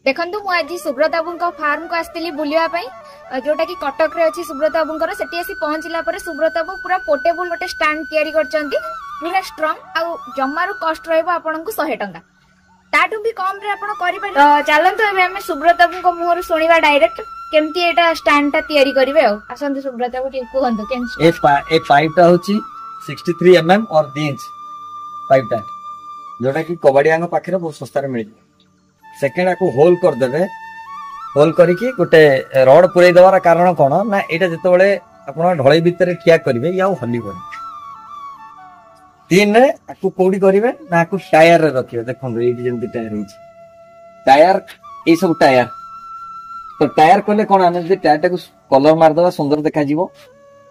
देखु मुझे सुब्रत बाबू फार्म को आसती बुलवा जोटा कि कटक रे अच्छी सुब्रत बाबूर से पहुंचला सुब्रत बाबू पूरा पोर्टेबल गोटे स्टैंड तैयारी करछंती पूरा स्ट्रांग आउ जमारू कॉस्ट रहइबो आपन को 100 टंका ताटू भी कम रे आपन करि पारे। तो चलंतु एबे हम सुब्रत बाबू को मुहर सुनिबा डायरेक्ट केमती एटा स्टैंड ता तैयारी करिवे आ आसंतु सुब्रत बाबू के कहंतु केन ए पाइप ता होची 63 mm और 2 इंच पाइप ता जोटा कि कबाड़िया को पाखरे बहुत सस्ता रे मिल सेकेंड आको होल कर देबे होल करिकी गोटे रड पुरै देवार कारण कोन ना एटा जते बेले आपण ढळई भितर ठिया करिवे या हल्ली कोन तीन रे आको कोडी करिवे ना आको टायर रे रखिवे देखन एडी जेंति टायर होची टायर ए सब टायर तो टायर कोले कोन आने जे टायर टाको कलर मार दवा सुंदर देखा जीवो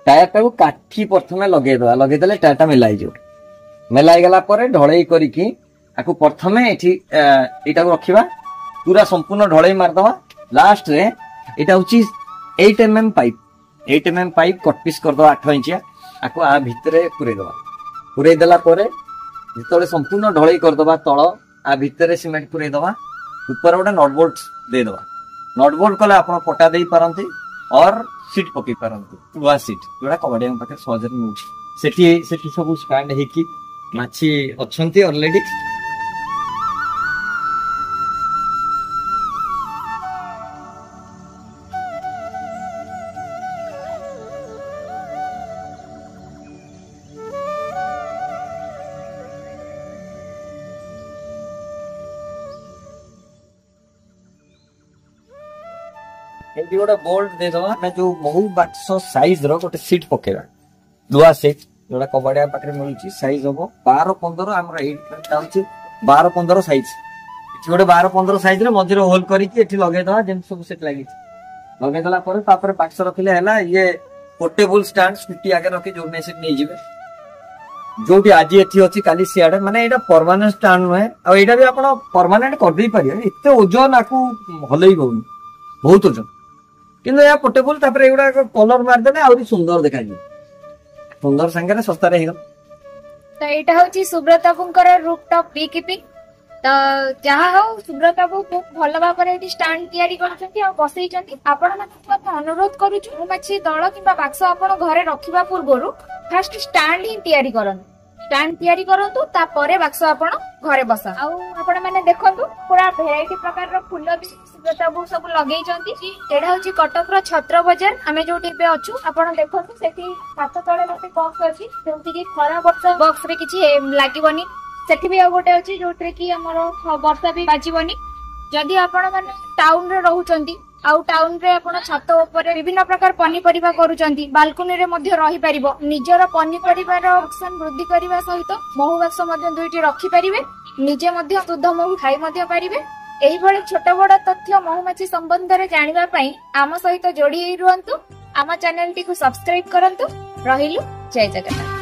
टायर टाको काठी प्रथमे लगे देले टायर टा मिलाई जो मिलाई गला परे ढळई करिकी आको प्रथमे एठी एटा को रखिबा पूरा संपूर्ण ढळई मार दवा लास्ट रे एटा होची 8 mm पाइप कट पीस कर दवा 8 इंचिया आको आ भितरे पुरै देला परे जेतले संपूर्ण ढळई कर दवा तळ आ भितरे सीमेंट पुरै दवा ऊपर ओडा नट बोल्ट दे दवा नट बोल्ट कले आपण पटा देई पारंती और सीट पकई पारंती लुआ सीट जोडा कबाडिया पाखे सहज मिलुची सेठी सब स्टैंड हेकी माछी अछंती ऑलरेडी एटी गोटे बोल्ट दे दवा ना जो बहु बाक्स साइज रो गोटे सीट पकेबा लुआ सीट जोडा कबाडिया पाखरे मिलुची साइज हबो 12 15 हमर 8 होची 12 15 साइज एटी गोटे 12 15 साइज रे मझिर होल करी कि एटी लगे दवा जेन सब सेट लागि लगे दला पर तापर बाक्स रखले हला ये पोर्टेबल स्टैंड स्कूटी आगे रखि जो मेसेज नै जिवे जोटी आज एठी अछि काली सियाडे माने एटा परमानेंट स्टैंड होय आ एटा भी आपण परमानेंट कर देई परियो एते ओजन आकू हलई गउन बहुत ओजन किंतु या पोर्टेबल तापर एगुडा कलर मार देले आउरी सुंदर देखा जी सुंदर संगे सस्ता रे हिगल। तो एटा होची सुब्रत बाबूंकर रूफटॉप बी कीपिंग तो जहा हो सुब्रत बाबू बहुत भल भाबरे एटी स्टैंड तैयारी करछंती आ बसैछंती आपण माने अनुरोध करूछु मछी दळ किबा बाक्स आपण घरे रखिबा पूर्वरु फर्स्ट स्टैंड ही तैयारी करन स्टैंड तैयारी करंतु ता परे बाक्स आपण घरे बसा आ आपण माने देखंतु पूरा भेराइटी प्रकार रो फूल भी सुब्रत बाबू सब लगेई छंती एडा होची कटक रो छत्र बाजार हमें जोटी पे अछु आपण देखंतु सेठी हाथ तळे गोटे बॉक्स अछि जेमति कि खरा वर्षा बॉक्स रे किछि लागिबनी सेठी भी गोटे अछि जोट्रे कि हमर वर्षा भी बाजिबनी जदि आपण माने टाउन रे रहउचंती आउ टाउन रे आपण छत ऊपर विभिन्न प्रकार पनीपरिबा करूचंती बालकनी रे मध्ये रही परिबो निजर पनीपरिबार ऑप्शन वृद्धि करबा सहित महु बाक्स मध्ये दुईटी रखि परिबे निजे मध्ये शुद्ध महु खाई मध्ये परिबे एही भली छोट बड़ तथ्य महुमाछी संबंध रे जानिबा पई आम सहित जोड़ी रुहंतु आम चैनल टी को सब्सक्राइब करंतु रहिलु जय जगन्नाथ।